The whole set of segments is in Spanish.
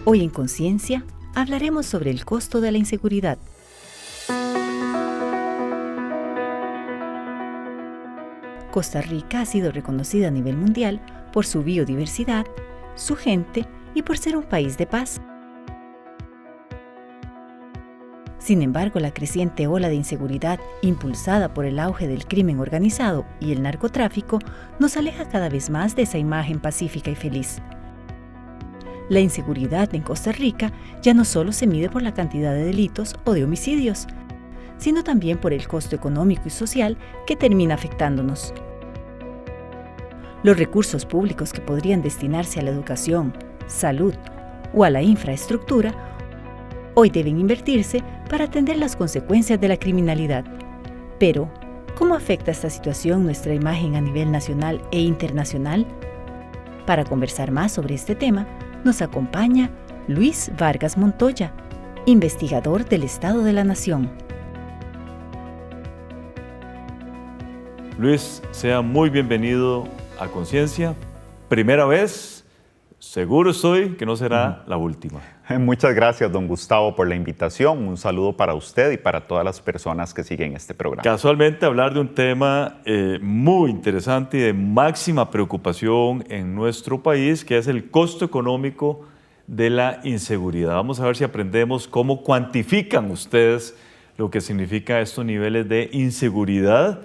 Hoy en Conciencia hablaremos sobre el costo de la inseguridad. Costa Rica ha sido reconocida a nivel mundial por su biodiversidad, su gente y por ser un país de paz. Sin embargo, la creciente ola de inseguridad impulsada por el auge del crimen organizado y el narcotráfico nos aleja cada vez más de esa imagen pacífica y feliz. La inseguridad en Costa Rica ya no solo se mide por la cantidad de delitos o de homicidios, sino también por el costo económico y social que termina afectándonos. Los recursos públicos que podrían destinarse a la educación, salud o a la infraestructura, hoy deben invertirse para atender las consecuencias de la criminalidad. Pero, ¿cómo afecta esta situación nuestra imagen a nivel nacional e internacional? Para conversar más sobre este tema, nos acompaña Luis Vargas Montoya, investigador del Estado de la Nación. Luis, sea muy bienvenido a Conciencia. Primera vez, seguro estoy que no será la última. Muchas gracias, don Gustavo, por la invitación. Un saludo para usted y para todas las personas que siguen este programa. Casualmente hablar de un tema muy interesante y de máxima preocupación en nuestro país, que es el costo económico de la inseguridad. Vamos a ver si aprendemos cómo cuantifican ustedes lo que significa estos niveles de inseguridad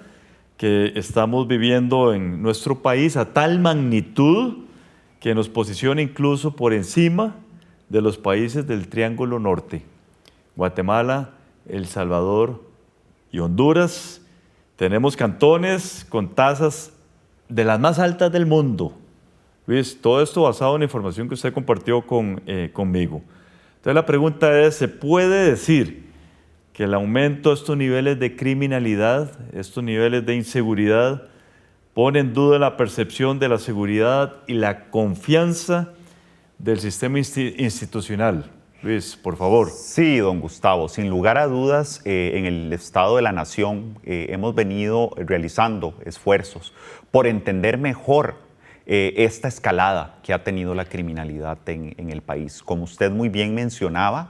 que estamos viviendo en nuestro país a tal magnitud que nos posiciona incluso por encima de los países del Triángulo Norte, Guatemala, El Salvador y Honduras. Tenemos cantones con tasas de las más altas del mundo. Luis, todo esto basado en la información que usted compartió conmigo. Entonces la pregunta es, ¿se puede decir que el aumento de estos niveles de criminalidad, estos niveles de inseguridad, pone en duda la percepción de la seguridad y la confianza del sistema institucional? Luis, por favor. Sí, don Gustavo, sin lugar a dudas, en el Estado de la Nación hemos venido realizando esfuerzos por entender mejor esta escalada que ha tenido la criminalidad en el país. Como usted muy bien mencionaba,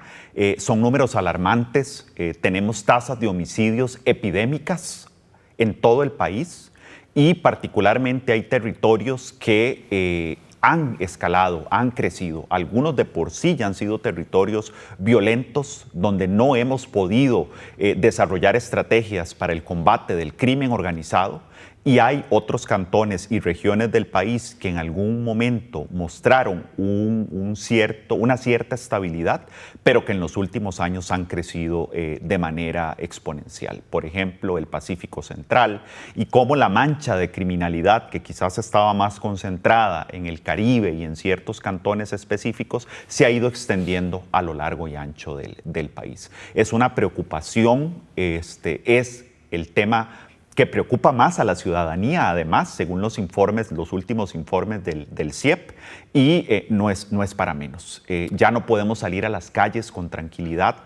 son números alarmantes. Tenemos tasas de homicidios epidémicas en todo el país y particularmente hay territorios que han escalado, han crecido. Algunos de por sí ya han sido territorios violentos donde no hemos podido desarrollar estrategias para el combate del crimen organizado. Y hay otros cantones y regiones del país que en algún momento mostraron una cierta estabilidad, pero que en los últimos años han crecido de manera exponencial. Por ejemplo, el Pacífico Central, y cómo la mancha de criminalidad, que quizás estaba más concentrada en el Caribe y en ciertos cantones específicos, se ha ido extendiendo a lo largo y ancho del país. Es una preocupación, es el tema que preocupa más a la ciudadanía, además, según los últimos informes del CIEP, y no es para menos. Ya no podemos salir a las calles con tranquilidad,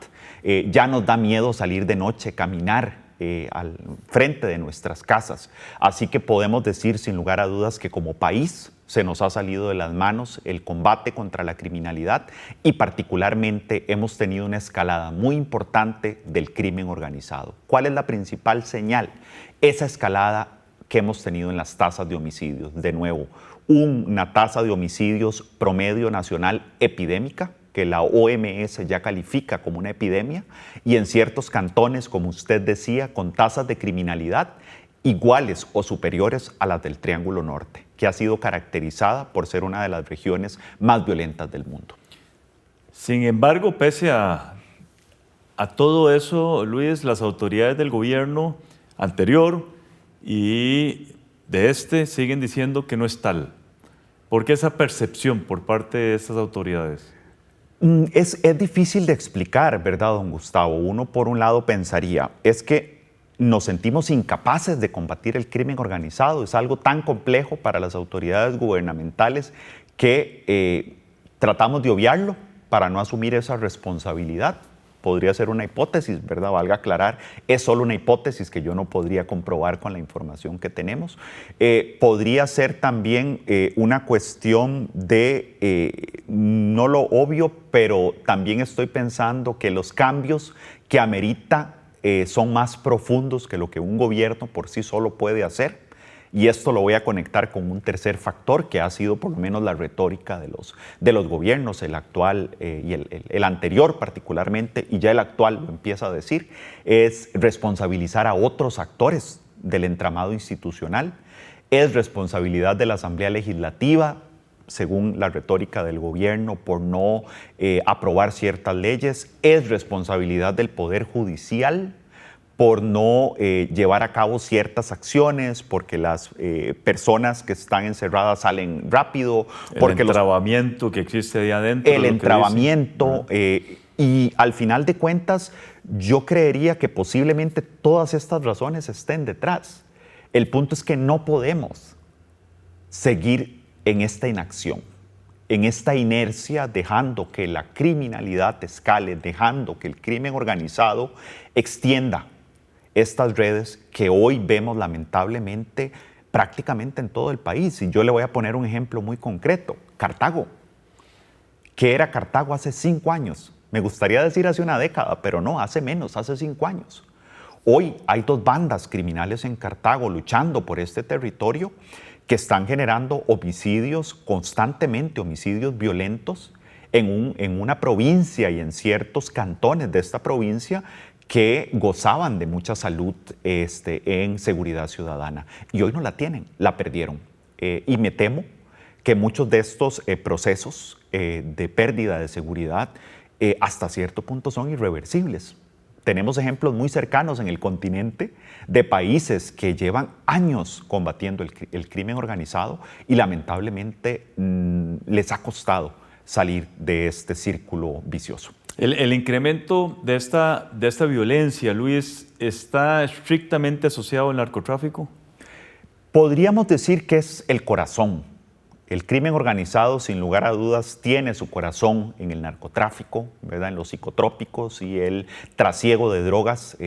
ya nos da miedo salir de noche, caminar al frente de nuestras casas. Así que podemos decir sin lugar a dudas que como país se nos ha salido de las manos el combate contra la criminalidad y particularmente hemos tenido una escalada muy importante del crimen organizado. ¿Cuál es la principal señal? Esa escalada que hemos tenido en las tasas de homicidios. De nuevo, una tasa de homicidios promedio nacional epidémica, que la OMS ya califica como una epidemia, y en ciertos cantones, como usted decía, con tasas de criminalidad iguales o superiores a las del Triángulo Norte, que ha sido caracterizada por ser una de las regiones más violentas del mundo. Sin embargo, pese a todo eso, Luis, las autoridades del gobierno anterior y de siguen diciendo que no es tal. ¿Por qué esa percepción por parte de estas autoridades? Es difícil de explicar, ¿verdad, don Gustavo? Uno, por un lado, pensaría, es que nos sentimos incapaces de combatir el crimen organizado. Es algo tan complejo para las autoridades gubernamentales que tratamos de obviarlo para no asumir esa responsabilidad. podría ser una hipótesis, ¿verdad? Valga aclarar, es solo una hipótesis que yo no podría comprobar con la información que tenemos. Podría ser también una cuestión de, no lo obvio, pero también estoy pensando que los cambios que amerita son más profundos que lo que un gobierno por sí solo puede hacer. Y esto lo voy a conectar con un tercer factor que ha sido por lo menos la retórica de los gobiernos, el actual y el anterior particularmente, y ya el actual lo empieza a decir, es responsabilizar a otros actores del entramado institucional, es responsabilidad de la Asamblea Legislativa, según la retórica del gobierno, por no aprobar ciertas leyes, es responsabilidad del Poder Judicial, por no llevar a cabo ciertas acciones, porque las personas que están encerradas salen rápido. Porque el entrabamiento que existe ahí adentro. El entrabamiento. Y al final de cuentas, yo creería que posiblemente todas estas razones estén detrás. El punto es que no podemos seguir en esta inacción, en esta inercia, dejando que la criminalidad escale, dejando que el crimen organizado extienda estas redes que hoy vemos lamentablemente prácticamente en todo el país. Y yo le voy a poner un ejemplo muy concreto. Cartago. ¿Qué era Cartago hace 5 años? Me gustaría decir hace una década, pero no, hace menos, hace 5 años. Hoy hay 2 bandas criminales en Cartago luchando por este territorio que están generando homicidios constantemente, homicidios violentos en una provincia y en ciertos cantones de esta provincia que gozaban de mucha salud en seguridad ciudadana. Y hoy no la tienen, la perdieron. Y me temo que muchos de estos procesos de pérdida de seguridad hasta cierto punto son irreversibles. Tenemos ejemplos muy cercanos en el continente de países que llevan años combatiendo el crimen organizado y lamentablemente les ha costado salir de este círculo vicioso. El incremento de esta violencia, Luis, ¿está estrictamente asociado al narcotráfico? Podríamos decir que es el corazón. El crimen organizado, sin lugar a dudas, tiene su corazón en el narcotráfico, ¿verdad? En los psicotrópicos y el trasiego de drogas.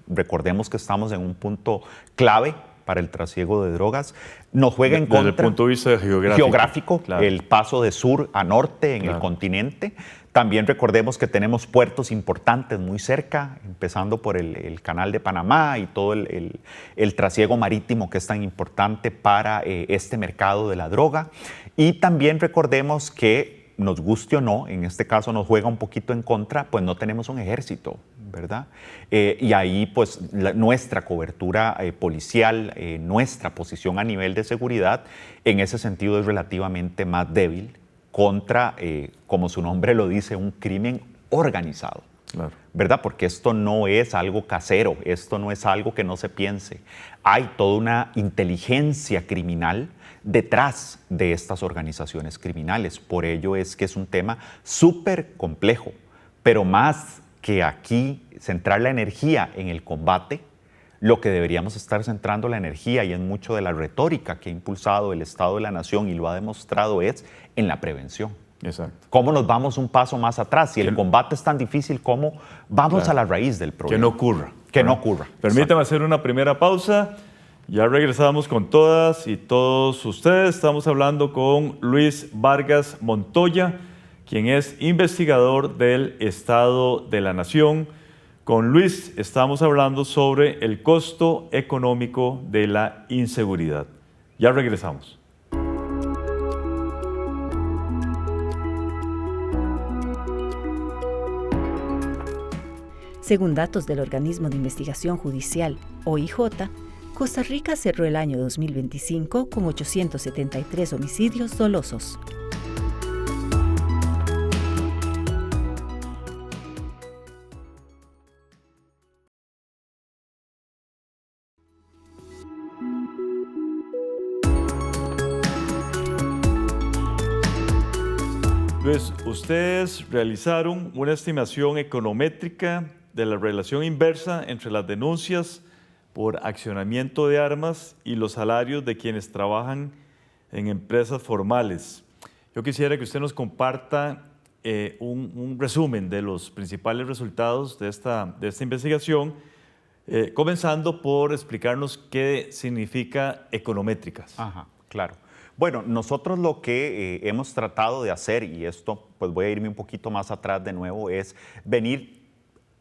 Recordemos que estamos en un punto clave para el trasiego de drogas. Nos juega en contra. Desde el punto de vista geográfico, claro. El paso de sur a norte en el continente. También recordemos que tenemos puertos importantes muy cerca, empezando por el Canal de Panamá y todo el trasiego marítimo que es tan importante para este mercado de la droga. Y también recordemos que, nos guste o no, en este caso nos juega un poquito en contra, pues no tenemos un ejército, ¿verdad? Y ahí pues nuestra cobertura policial, nuestra posición a nivel de seguridad, en ese sentido es relativamente más débil contra, como su nombre lo dice, un crimen organizado. Claro. ¿Verdad? Porque esto no es algo casero, esto no es algo que no se piense. Hay toda una inteligencia criminal detrás de estas organizaciones criminales. Por ello es que es un tema súper complejo, pero más que aquí centrar la energía en el combate, lo que deberíamos estar centrando la energía, y en mucho de la retórica que ha impulsado el Estado de la Nación y lo ha demostrado, es en la prevención. Exacto. ¿Cómo nos vamos un paso más atrás? Si el combate es tan difícil, ¿cómo vamos a la raíz del problema? Que no ocurra. Que no ocurra. Permítame hacer una primera pausa. Ya regresamos con todas y todos ustedes. Estamos hablando con Luis Vargas Montoya, quien es investigador del Estado de la Nación. Con Luis estamos hablando sobre el costo económico de la inseguridad. Ya regresamos. Según datos del Organismo de Investigación Judicial, OIJ, Costa Rica cerró el año 2025 con 873 homicidios dolosos. Pues ustedes realizaron una estimación econométrica de la relación inversa entre las denuncias por accionamiento de armas y los salarios de quienes trabajan en empresas formales. Yo quisiera que usted nos comparta un resumen de los principales resultados de esta investigación, comenzando por explicarnos qué significa econométricas. Ajá, claro. Bueno, nosotros lo que hemos tratado de hacer, y esto pues voy a irme un poquito más atrás de nuevo, es venir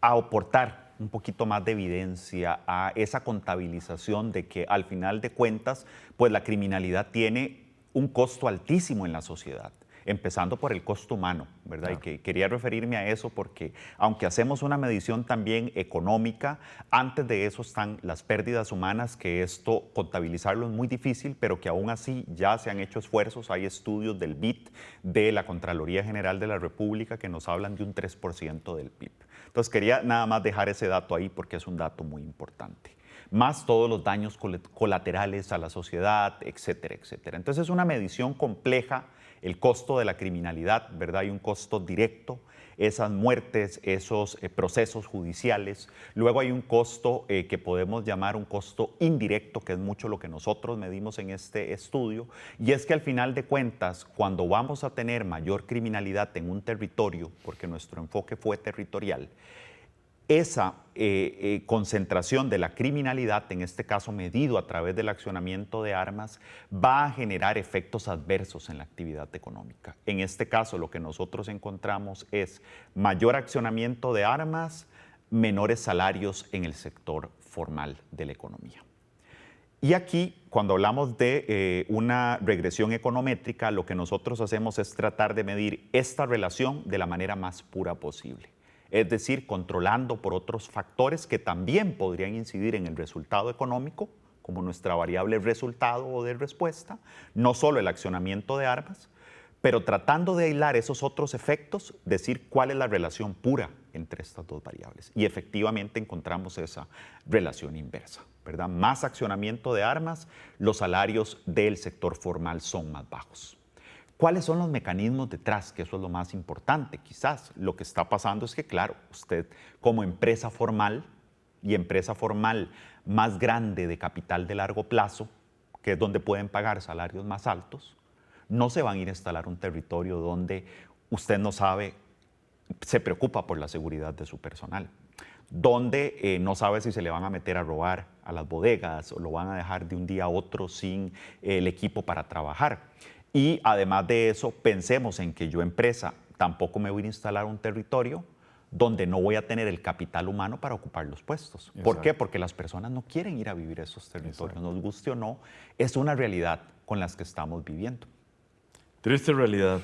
a aportar un poquito más de evidencia a esa contabilización de que al final de cuentas, pues la criminalidad tiene un costo altísimo en la sociedad, empezando por el costo humano, ¿verdad? Claro. Y que quería referirme a eso porque aunque hacemos una medición también económica, antes de eso están las pérdidas humanas, que esto contabilizarlo es muy difícil, pero que aún así ya se han hecho esfuerzos. Hay estudios del BIT, de la Contraloría General de la República, que nos hablan de un 3% del PIB. Entonces quería nada más dejar ese dato ahí porque es un dato muy importante. Más todos los daños colaterales a la sociedad, etcétera, etcétera. Entonces es una medición compleja, el costo de la criminalidad, ¿verdad? Hay un costo directo, esas muertes, esos procesos judiciales. Luego hay un costo que podemos llamar un costo indirecto, que es mucho lo que nosotros medimos en este estudio, y es que al final de cuentas, cuando vamos a tener mayor criminalidad en un territorio, porque nuestro enfoque fue territorial, esa concentración de la criminalidad, en este caso medido a través del accionamiento de armas, va a generar efectos adversos en la actividad económica. En este caso, lo que nosotros encontramos es mayor accionamiento de armas, menores salarios en el sector formal de la economía. Y aquí, cuando hablamos de una regresión econométrica, lo que nosotros hacemos es tratar de medir esta relación de la manera más pura posible. Es decir, controlando por otros factores que también podrían incidir en el resultado económico, como nuestra variable resultado o de respuesta, no solo el accionamiento de armas, pero tratando de aislar esos otros efectos, decir cuál es la relación pura entre estas dos variables. Y efectivamente encontramos esa relación inversa, ¿verdad? Más accionamiento de armas, los salarios del sector formal son más bajos. ¿Cuáles son los mecanismos detrás? Que eso es lo más importante, quizás. Lo que está pasando es que, claro, usted como empresa formal y empresa formal más grande de capital de largo plazo, que es donde pueden pagar salarios más altos, no se van a ir a instalar un territorio donde usted no sabe, se preocupa por la seguridad de su personal, donde no sabe si se le van a meter a robar a las bodegas o lo van a dejar de un día a otro sin el equipo para trabajar. Y además de eso, pensemos en que yo, empresa, tampoco me voy a instalar un territorio donde no voy a tener el capital humano para ocupar los puestos. Exacto. ¿Por qué? Porque las personas no quieren ir a vivir a esos territorios. Exacto. Nos guste o no, es una realidad con la que estamos viviendo. Triste realidad.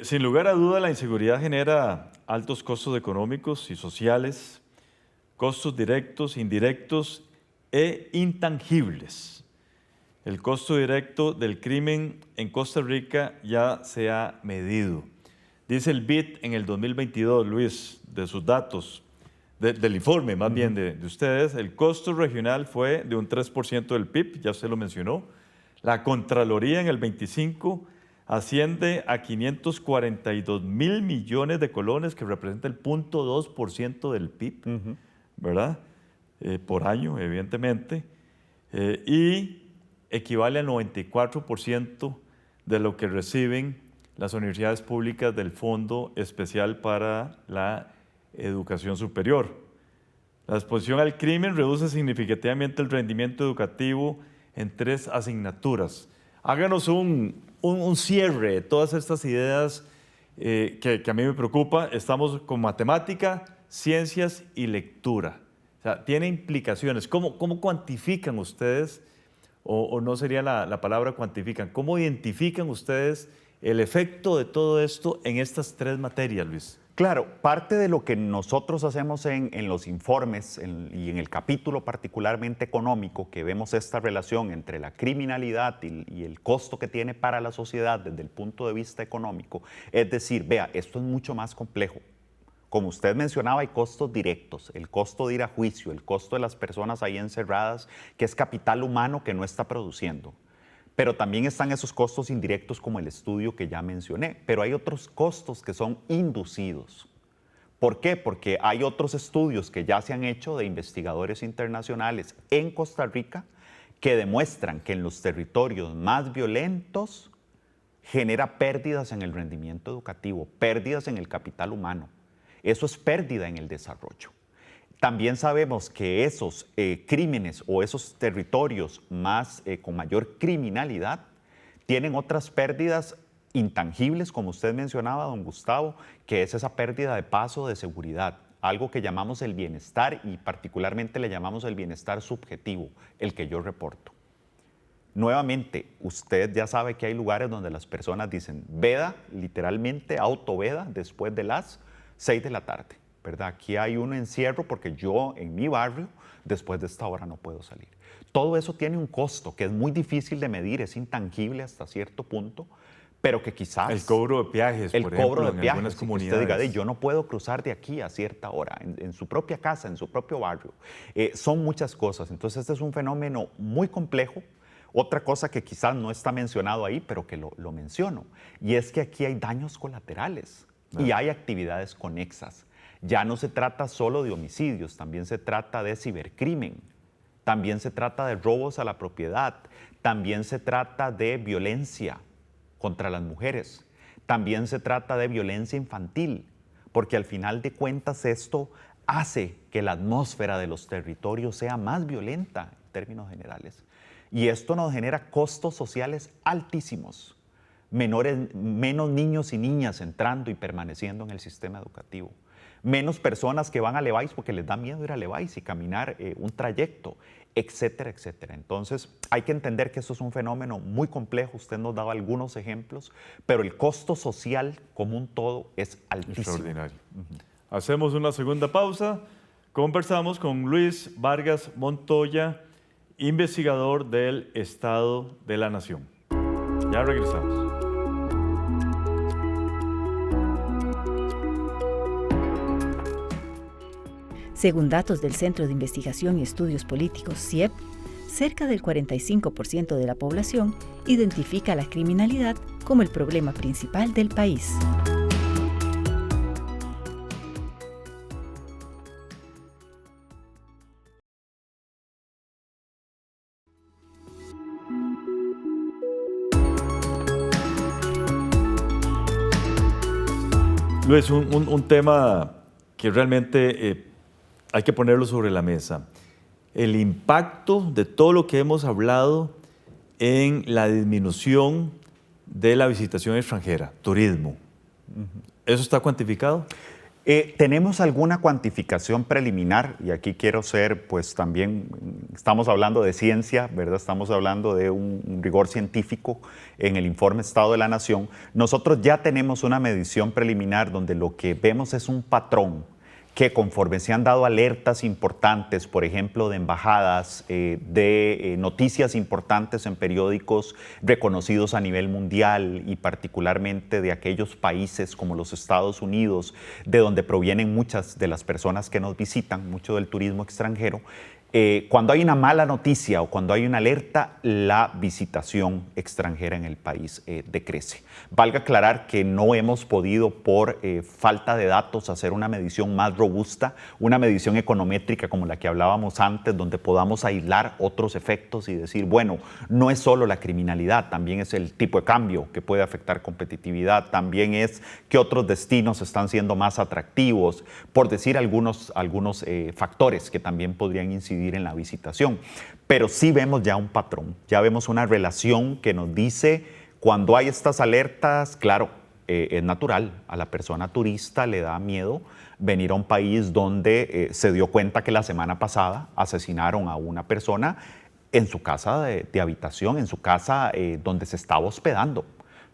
Sin lugar a duda, la inseguridad genera altos costos económicos y sociales, costos directos, indirectos e intangibles. El costo directo del crimen en Costa Rica ya se ha medido. Dice el BIT en el 2022, Luis, de sus datos, del informe más bien de ustedes, el costo regional fue de un 3% del PIB, ya usted lo mencionó. La Contraloría en el 25 asciende a 542 mil millones de colones, que representa el 0.2% del PIB, ¿verdad? Por año, evidentemente. Y equivale al 94% de lo que reciben las universidades públicas del Fondo Especial para la Educación Superior. La exposición al crimen reduce significativamente el rendimiento educativo en 3 asignaturas. Háganos un cierre de todas estas ideas que a mí me preocupa. Estamos con matemática, ciencias y lectura. O sea, tiene implicaciones. ¿Cómo cuantifican ustedes? O no sería la palabra cuantifican. ¿Cómo identifican ustedes el efecto de todo esto en estas 3 materias, Luis? Claro, parte de lo que nosotros hacemos en los informes y en el capítulo particularmente económico, que vemos esta relación entre la criminalidad y el costo que tiene para la sociedad desde el punto de vista económico, es decir, vea, esto es mucho más complejo. Como usted mencionaba, hay costos directos, el costo de ir a juicio, el costo de las personas ahí encerradas, que es capital humano que no está produciendo. Pero también están esos costos indirectos como el estudio que ya mencioné. Pero hay otros costos que son inducidos. ¿Por qué? Porque hay otros estudios que ya se han hecho de investigadores internacionales en Costa Rica que demuestran que en los territorios más violentos genera pérdidas en el rendimiento educativo, pérdidas en el capital humano. Eso es pérdida en el desarrollo. También sabemos que esos crímenes o esos territorios con mayor criminalidad tienen otras pérdidas intangibles, como usted mencionaba, don Gustavo, que es esa pérdida de paso de seguridad, algo que llamamos el bienestar y particularmente le llamamos el bienestar subjetivo, el que yo reporto. Nuevamente, usted ya sabe que hay lugares donde las personas dicen veda, literalmente autoveda, después de las 6 de la tarde, ¿verdad? Aquí hay un encierro porque yo en mi barrio, después de esta hora no puedo salir. Todo eso tiene un costo que es muy difícil de medir, es intangible hasta cierto punto, pero que quizás... El cobro de peajes, por ejemplo, en algunas comunidades. Usted diga, yo no puedo cruzar de aquí a cierta hora, en su propia casa, en su propio barrio. Son muchas cosas, entonces este es un fenómeno muy complejo. Otra cosa que quizás no está mencionado ahí, pero que lo menciono, y es que aquí hay daños colaterales y hay actividades conexas. Ya no se trata solo de homicidios, también se trata de cibercrimen, también se trata de robos a la propiedad, también se trata de violencia contra las mujeres, también se trata de violencia infantil, porque al final de cuentas esto hace que la atmósfera de los territorios sea más violenta en términos generales. Y esto nos genera costos sociales altísimos, menos niños y niñas entrando y permaneciendo en el sistema educativo, menos personas que van a Levi's porque les da miedo ir a Levi's y caminar un trayecto, etcétera, etcétera. Entonces hay que entender que esto es un fenómeno muy complejo, usted nos daba algunos ejemplos, pero el costo social como un todo es altísimo. Extraordinario. Hacemos una segunda pausa, conversamos con Luis Vargas Montoya, investigador del Estado de la Nación. Ya regresamos. Según datos del Centro de Investigación y Estudios Políticos, CIEP, cerca del 45% de la población identifica la criminalidad como el problema principal del país. Luis, un tema que realmente hay que ponerlo sobre la mesa. El impacto de todo lo que hemos hablado en la disminución de la visitación extranjera, turismo. ¿Eso está cuantificado? Tenemos alguna cuantificación preliminar y aquí quiero ser, pues también estamos hablando de ciencia, ¿verdad? Estamos hablando de un rigor científico en el informe Estado de la Nación. Nosotros ya tenemos una medición preliminar donde lo que vemos es un patrón que conforme se han dado alertas importantes, por ejemplo, de embajadas, de noticias importantes en periódicos reconocidos a nivel mundial y particularmente de aquellos países como los Estados Unidos, de donde provienen muchas de las personas que nos visitan, mucho del turismo extranjero, cuando hay una mala noticia o cuando hay una alerta, la visitación extranjera en el país decrece. Valga aclarar que no hemos podido, por falta de datos, hacer una medición más robusta, una medición econométrica como la que hablábamos antes, donde podamos aislar otros efectos y decir, bueno, no es solo la criminalidad, también es el tipo de cambio que puede afectar competitividad, también es que otros destinos están siendo más atractivos, por decir algunos factores que también podrían incidir en la visitación. Pero sí vemos ya un patrón, ya vemos una relación que nos dice cuando hay estas alertas, claro, es natural, a la persona turista le da miedo venir a un país donde se dio cuenta que la semana pasada asesinaron a una persona en su casa de habitación, en su casa donde se estaba hospedando,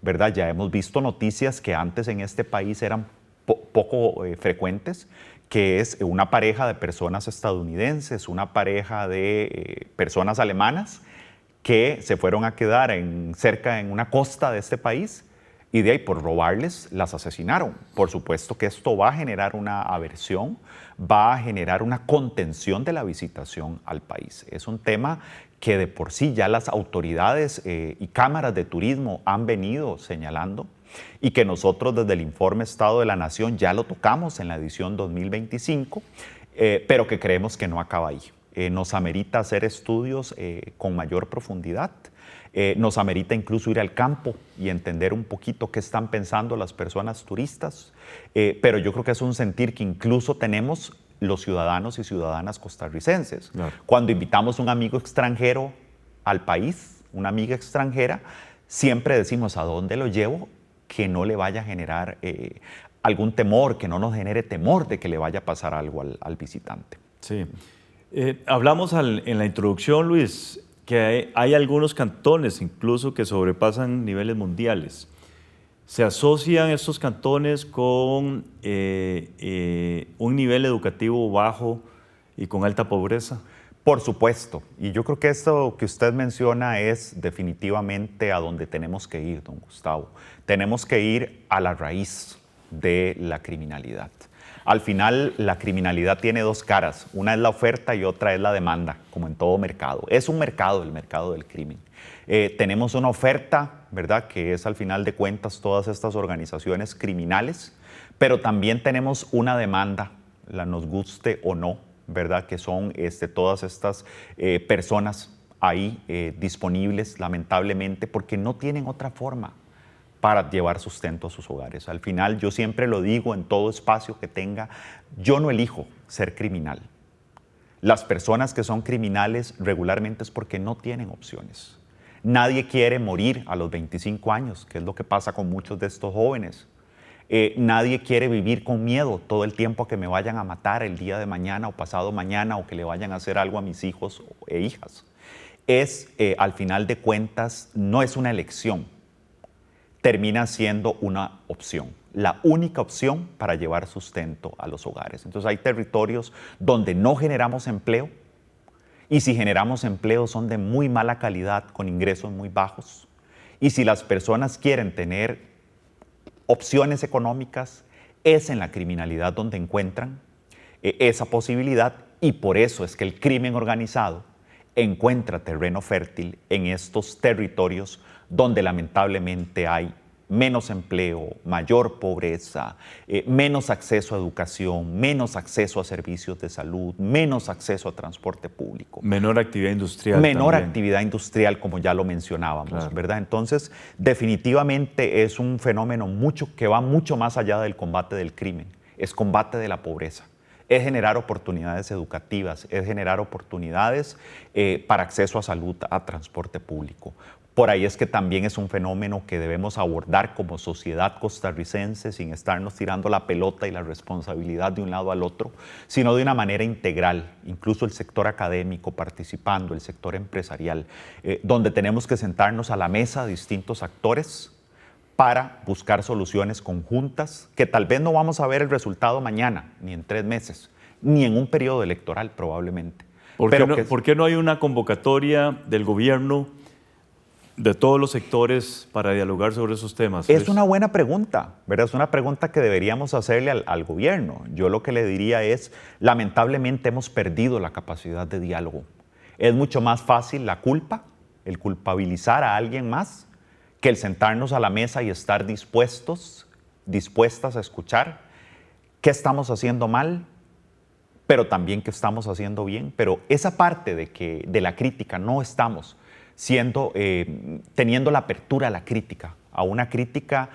¿verdad? Ya hemos visto noticias que antes en este país eran poco frecuentes, que es una pareja de personas estadounidenses, una pareja de personas alemanas que se fueron a quedar cerca en una costa de este país y de ahí por robarles las asesinaron. Por supuesto que esto va a generar una aversión, va a generar una contención de la visitación al país. Es un tema que de por sí ya las autoridades y cámaras de turismo han venido señalando y que nosotros desde el informe Estado de la Nación ya lo tocamos en la edición 2025, pero que creemos que no acaba ahí. Nos amerita hacer estudios con mayor profundidad Nos amerita incluso ir al campo y entender un poquito qué están pensando las personas turistas, pero yo creo que es un sentir que incluso tenemos los ciudadanos y ciudadanas costarricenses. Claro. Cuando invitamos a un amigo extranjero al país, una amiga extranjera, siempre decimos, ¿a dónde lo llevo? Que no le vaya a generar algún temor, que no nos genere temor de que le vaya a pasar algo al visitante. Sí. Hablamos en la introducción, Luis, que hay algunos cantones incluso que sobrepasan niveles mundiales. ¿Se asocian estos cantones con un nivel educativo bajo y con alta pobreza? Por supuesto, y yo creo que esto que usted menciona es definitivamente a donde tenemos que ir, don Gustavo. Tenemos que ir a la raíz de la criminalidad. Al final, la criminalidad tiene dos caras. Una es la oferta y otra es la demanda, como en todo mercado. Es un mercado, el mercado del crimen. Tenemos una oferta, ¿verdad?, que es al final de cuentas todas estas organizaciones criminales, pero también tenemos una demanda, la nos guste o no, ¿verdad?, que son todas estas personas ahí disponibles, lamentablemente, porque no tienen otra forma para llevar sustento a sus hogares. Al final, yo siempre lo digo en todo espacio que tenga, yo no elijo ser criminal. Las personas que son criminales regularmente es porque no tienen opciones. Nadie quiere morir a los 25 años, que es lo que pasa con muchos de estos jóvenes. Nadie quiere vivir con miedo todo el tiempo a que me vayan a matar el día de mañana o pasado mañana o que le vayan a hacer algo a mis hijos e hijas. Al final de cuentas, no es una elección, termina siendo una opción, la única opción para llevar sustento a los hogares. Entonces hay territorios donde no generamos empleo y si generamos empleo son de muy mala calidad con ingresos muy bajos. Y si las personas quieren tener opciones económicas, es en la criminalidad donde encuentran esa posibilidad y por eso es que el crimen organizado encuentra terreno fértil en estos territorios donde lamentablemente hay menos empleo, mayor pobreza, menos acceso a educación, menos acceso a servicios de salud, menos acceso a transporte público. Menor actividad industrial. Menor también. Actividad industrial, como ya lo mencionábamos, claro. ¿verdad? Entonces, definitivamente es un fenómeno que va mucho más allá del combate del crimen, es combate de la pobreza. Es generar oportunidades educativas, es generar oportunidades para acceso a salud, a transporte público. Por ahí es que también es un fenómeno que debemos abordar como sociedad costarricense sin estarnos tirando la pelota y la responsabilidad de un lado al otro, sino de una manera integral, incluso el sector académico participando, el sector empresarial, donde tenemos que sentarnos a la mesa distintos actores para buscar soluciones conjuntas que tal vez no vamos a ver el resultado mañana, ni en 3 meses, ni en un periodo electoral probablemente. ¿Por qué no hay una convocatoria del gobierno de todos los sectores para dialogar sobre esos temas? Es una buena pregunta, ¿verdad? Es una pregunta que deberíamos hacerle al gobierno. Yo lo que le diría es, lamentablemente hemos perdido la capacidad de diálogo. Es mucho más fácil la culpa, el culpabilizar a alguien más, que el sentarnos a la mesa y estar dispuestas a escuchar qué estamos haciendo mal, pero también qué estamos haciendo bien. Pero esa parte de la crítica no estamos teniendo la apertura a la crítica, a una crítica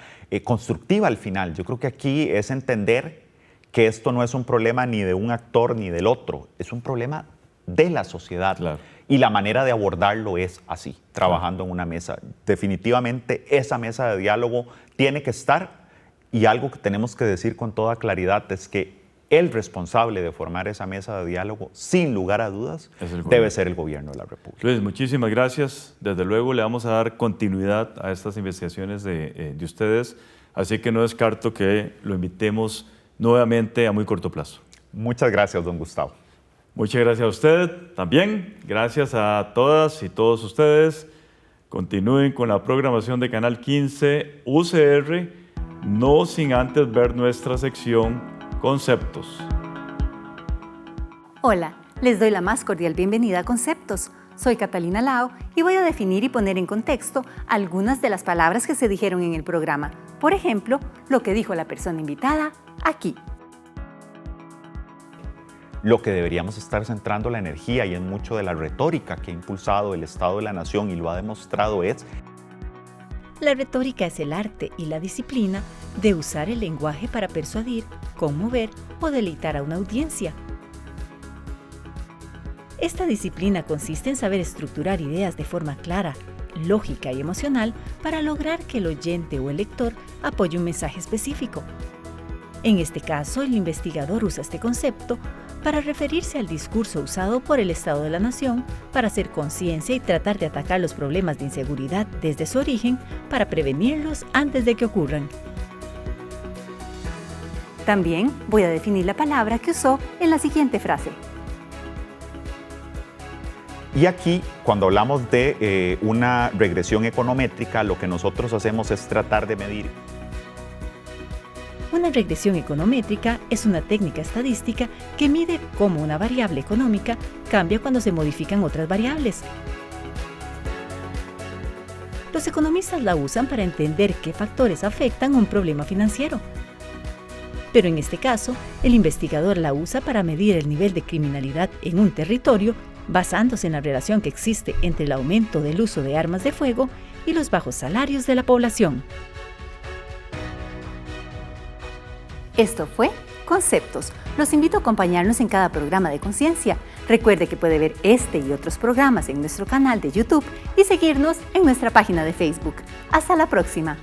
constructiva al final. Yo creo que aquí es entender que esto no es un problema ni de un actor ni del otro, es un problema de la sociedad. Claro. Y la manera de abordarlo es así, trabajando en una mesa. Definitivamente esa mesa de diálogo tiene que estar y algo que tenemos que decir con toda claridad es que el responsable de formar esa mesa de diálogo, sin lugar a dudas, debe ser el gobierno de la República. Luis, muchísimas gracias. Desde luego le vamos a dar continuidad a estas investigaciones de ustedes, así que no descarto que lo invitemos nuevamente a muy corto plazo. Muchas gracias, don Gustavo. Muchas gracias a usted también. Gracias a todas y todos ustedes. Continúen con la programación de Canal 15 UCR, no sin antes ver nuestra sección Conceptos. Hola, les doy la más cordial bienvenida a Conceptos. Soy Catalina Lao y voy a definir y poner en contexto algunas de las palabras que se dijeron en el programa. Por ejemplo, lo que dijo la persona invitada aquí. lo que deberíamos estar centrando la energía y en mucho de la retórica que ha impulsado el Estado de la Nación y lo ha demostrado es... La retórica es el arte y la disciplina de usar el lenguaje para persuadir, conmover o deleitar a una audiencia. Esta disciplina consiste en saber estructurar ideas de forma clara, lógica y emocional para lograr que el oyente o el lector apoye un mensaje específico. En este caso, el investigador usa este concepto para referirse al discurso usado por el Estado de la Nación para hacer conciencia y tratar de atacar los problemas de inseguridad desde su origen para prevenirlos antes de que ocurran. También voy a definir la palabra que usó en la siguiente frase. Y aquí, cuando hablamos de una regresión econométrica, lo que nosotros hacemos es tratar de medir. Una regresión econométrica es una técnica estadística que mide cómo una variable económica cambia cuando se modifican otras variables. Los economistas la usan para entender qué factores afectan un problema financiero. Pero en este caso, el investigador la usa para medir el nivel de criminalidad en un territorio basándose en la relación que existe entre el aumento del uso de armas de fuego y los bajos salarios de la población. Esto fue Conceptos. Los invito a acompañarnos en cada programa de Conciencia. Recuerde que puede ver este y otros programas en nuestro canal de YouTube y seguirnos en nuestra página de Facebook. Hasta la próxima.